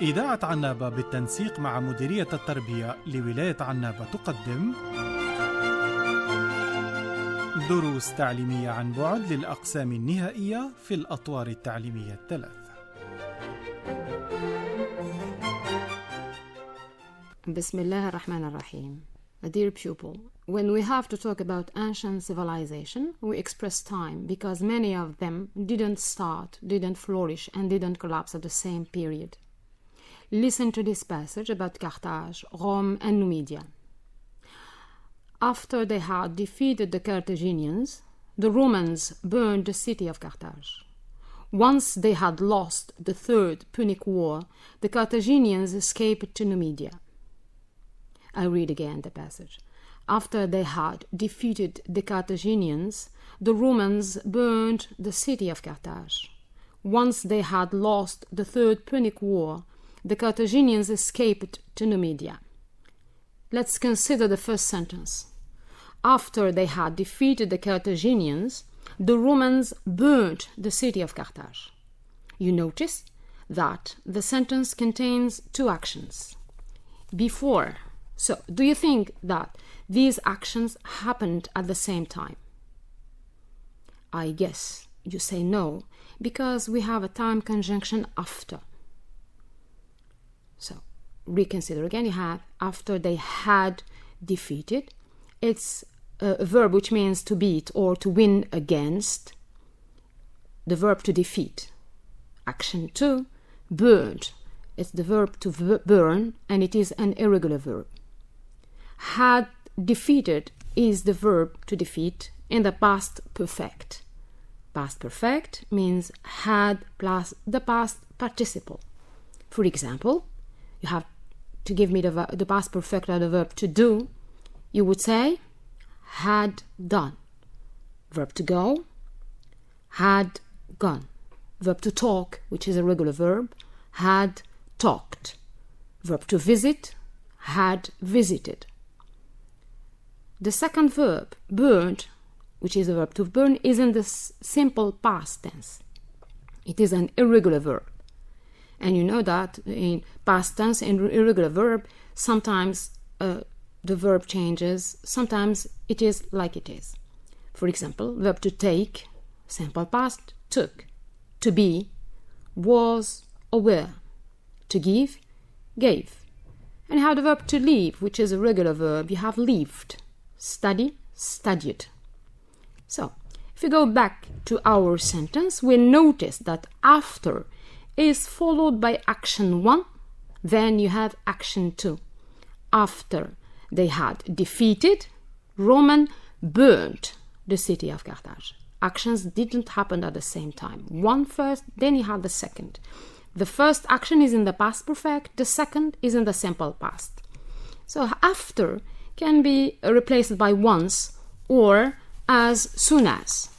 إذاعة عنابة بالتنسيق مع مديرية التربية لولاية عنابة تقدم دروس تعليمية عن بعد للأقسام النهائية في الأطوار التعليمية الثلاث. بسم الله الرحمن الرحيم. Dear pupil, when we have to talk about ancient civilization, we express time because many of them didn't start, didn't flourish, and didn't collapse at the same period. Listen to this passage about Carthage, Rome, and Numidia. After they had defeated the Carthaginians, the Romans burned the city of Carthage. Once they had lost the Third Punic War, the Carthaginians escaped to Numidia. I read again the passage. After they had defeated the Carthaginians, the Romans burned the city of Carthage. Once they had lost the Third Punic War, the Carthaginians escaped to Numidia. Let's consider the first sentence. After they had defeated the Carthaginians, the Romans burned the city of Carthage. You notice that the sentence contains two actions. Before. So, do you think that these actions happened at the same time? I guess you say no, because we have a time conjunction after. So, reconsider again. You have after they had defeated. It's a verb which means to beat or to win against. The verb to defeat. Action 2, burned. It's the verb to burn, and it is an irregular verb. Had defeated is the verb to defeat in the past perfect. Past perfect means had plus the past participle. For example, you have to give me the past perfect of the verb to do. You would say had done. Verb to go, had gone. Verb to talk, which is a regular verb, had talked. Verb to visit, had visited. The second verb, burned, which is a verb to burn, is in the simple past tense. It is an irregular verb. And you know that in past tense, in irregular verb, sometimes the verb changes, sometimes it is like it is. For example, verb to take, simple past, took. To be, was or were. To give, gave. And you have the verb to leave, which is a regular verb. You have lived. Study, studied. So, if we go back to our sentence, we notice that after is followed by action 1, then you have action 2. After they had defeated, Roman burned the city of Carthage. Actions didn't happen at the same time. One first, then you have the second. The first action is in the past perfect, the second is in the simple past. So after can be replaced by once or as soon as.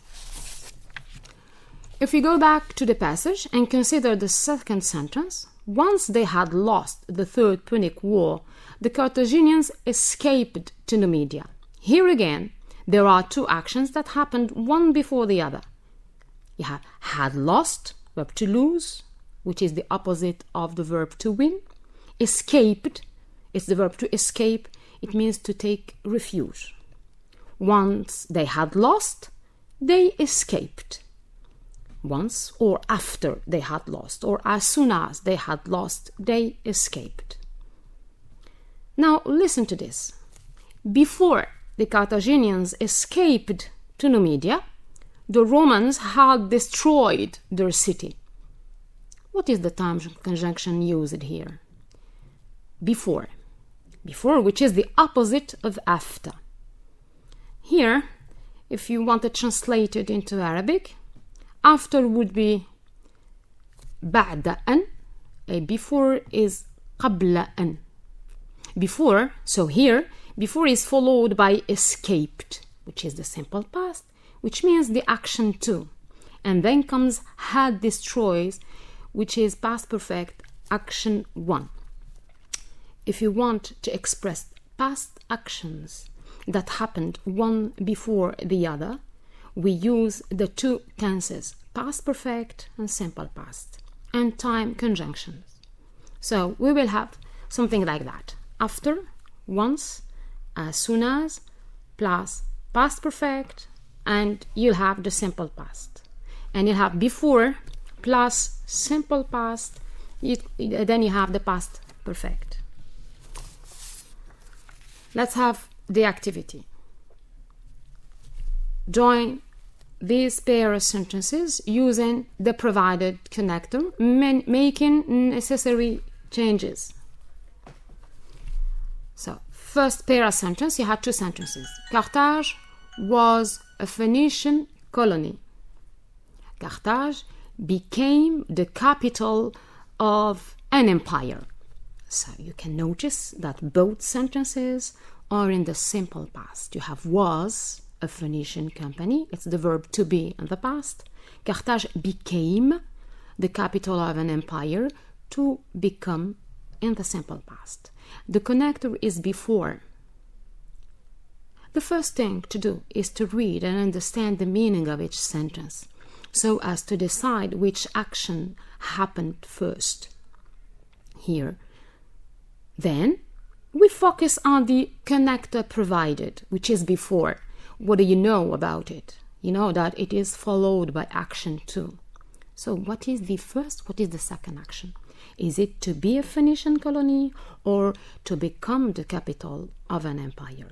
If we go back to the passage and consider the second sentence, once they had lost the Third Punic War, the Carthaginians escaped to Numidia. Here again, there are two actions that happened one before the other. You have had lost, verb to lose, which is the opposite of the verb to win. Escaped, it's the verb to escape. It means to take refuge. Once they had lost, they escaped. Once or after they had lost, or as soon as they had lost, they escaped. Now listen to this. Before the Carthaginians escaped to Numidia, the Romans had destroyed their city. What is the time conjunction used here? Before. Before, which is the opposite of after. Here, if you want to translate it into Arabic, after would be بعد أن, before is قبل أن. Before, so here, before is followed by escaped, which is the simple past, which means the action 2. And then comes had destroys, which is past perfect, action 1. If you want to express past actions that happened one before the other, we use the two tenses, past perfect and simple past, and time conjunctions. So we will have something like that. After, once, as soon as, plus past perfect, and you'll have the simple past. And you'll have before plus simple past, then you have the past perfect. Let's have the activity. Join these pair of sentences using the provided connector, making necessary changes. So, first pair of sentence, you had two sentences. Carthage was a Phoenician colony. Carthage became the capital of an empire. So you can notice that both sentences are in the simple past. You have was a Phoenician company. It's the verb to be in the past. Carthage became the capital of an empire, to become in the simple past. The connector is before. The first thing to do is to read and understand the meaning of each sentence, so as to decide which action happened first. Here, then, we focus on the connector provided, which is before. What do you know about it? You know that it is followed by action 2. So what is the first, what is the second action? Is it to be a Phoenician colony or to become the capital of an empire?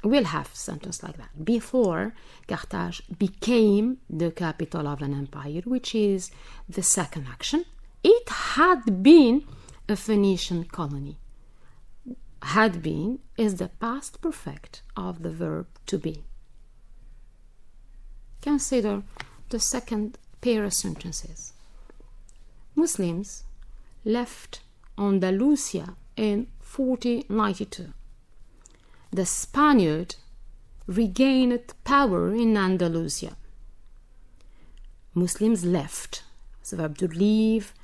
We'll have a sentence like that. Before, Carthage became the capital of an empire, which is the second action. It had been a Phoenician colony. Had been is the past perfect of the verb to be. Consider the second pair of sentences. Muslims left Andalusia in 1492. The Spaniard regained power in Andalusia. Muslims left, it's the verb to leave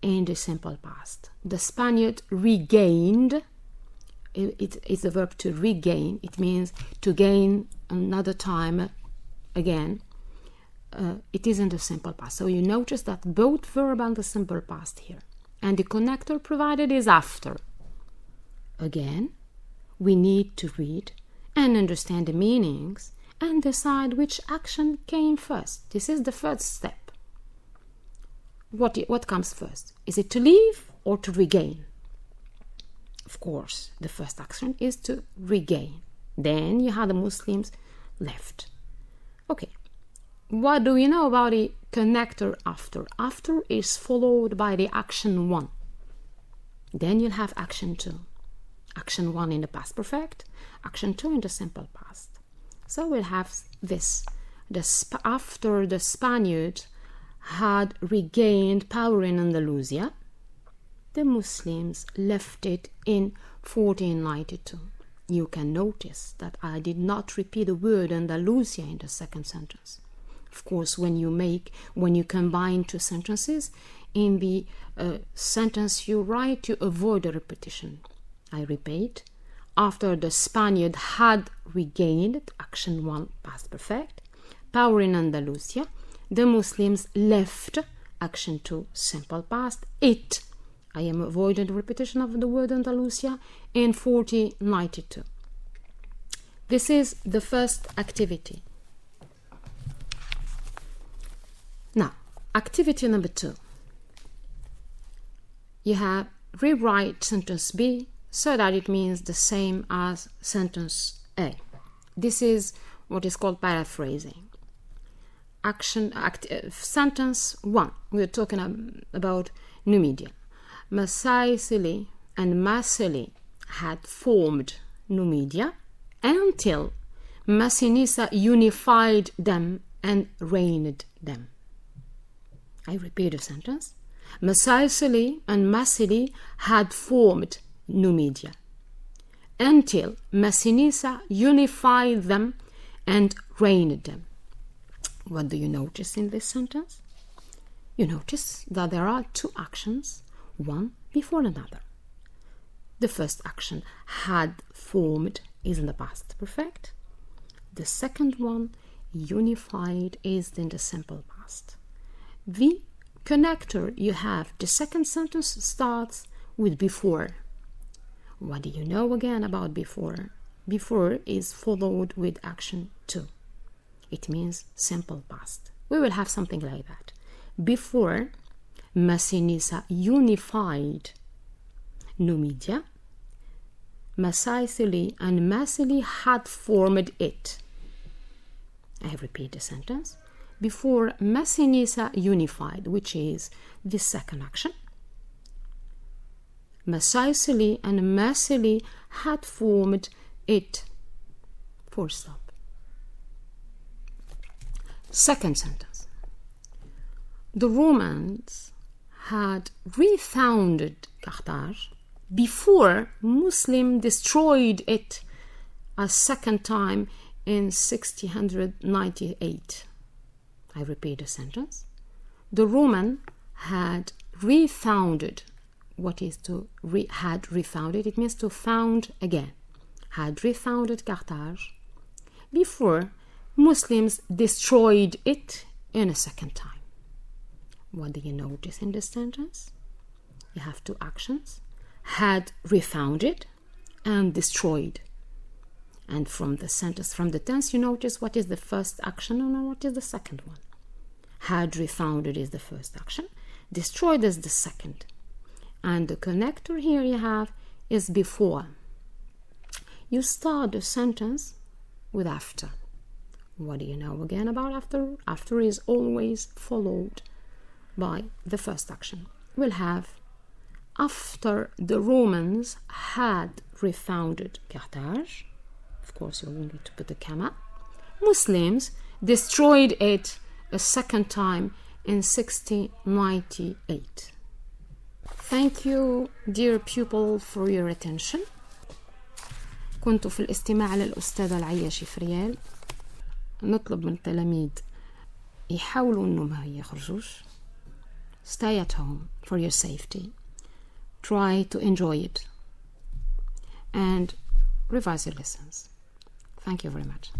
in the simple past. The Spaniard regained, it's the verb to regain. It means to gain another time again. It is in the simple past. So you notice that both verb and the simple past here. And the connector provided is after. Again, we need to read and understand the meanings and decide which action came first. This is the first step. What comes first? Is it to leave or to regain? Of course, the first action is to regain. Then you have the Muslims left. Okay. What do we know about the connector after? After is followed by the action 1. Then you'll have action 2. Action 1 in the past perfect, action 2 in the simple past. So we'll have this. After the Spaniards had regained power in Andalusia, the Muslims left it in 1492. You can notice that I did not repeat the word Andalusia in the second sentence. Of course, when you combine two sentences, in the sentence you write, you avoid a repetition. I repeat, after the Spaniard had regained, action 1, past perfect, power in Andalusia, the Muslims left, action 2, simple past, it. I am avoiding the repetition of the word Andalusia in 1492. This is the first activity. Now, activity number 2. You have rewrite sentence B so that it means the same as sentence A. This is what is called paraphrasing. Sentence 1, we're talking about Numidia. Masaicili and Masili had formed Numidia until Massinissa unified them and reigned them. I repeat the sentence. Masaicili and Masili had formed Numidia until Massinissa unified them and reigned them. What do you notice in this sentence? You notice that there are two actions, one before another. The first action, had formed, is in the past perfect. The second one, unified, is in the simple past. We connector, you have the second sentence starts with before. What do you know again about before? Before is followed with action to. It means simple past. We will have something like that. Before Masinisa unified Numidia, Masicily and Massily had formed it. I repeat the sentence. Before Masinisa unified, which is the second action, Masicily and Massily had formed it. Full stop. Second sentence. The Romans had refounded Carthage before Muslim destroyed it a second time in 698. I repeat the sentence. The Roman had refounded. What is to had refounded? It means to found again. Had refounded Carthage before Muslims destroyed it in a second time. What do you notice in this sentence? You have two actions. Had refounded and destroyed. And from the sentence, from the tense, you notice what is the first action and what is the second one. Had refounded is the first action. Destroyed is the second. And the connector here you have is before. You start the sentence with after. What do you know again about after? After is always followed by the first action. We'll have after the Romans had refounded Carthage. Of course, you will need to put the comma. Muslims destroyed it a second time in 698. Thank you, dear pupil, for your attention. كنت في الاستماع للأستاذة العياشي فريال. نطلب من التلاميذ يحاولوا إنهم ما يخرجوش. Stay at home for your safety. Try to enjoy it and revise your lessons. Thank you very much.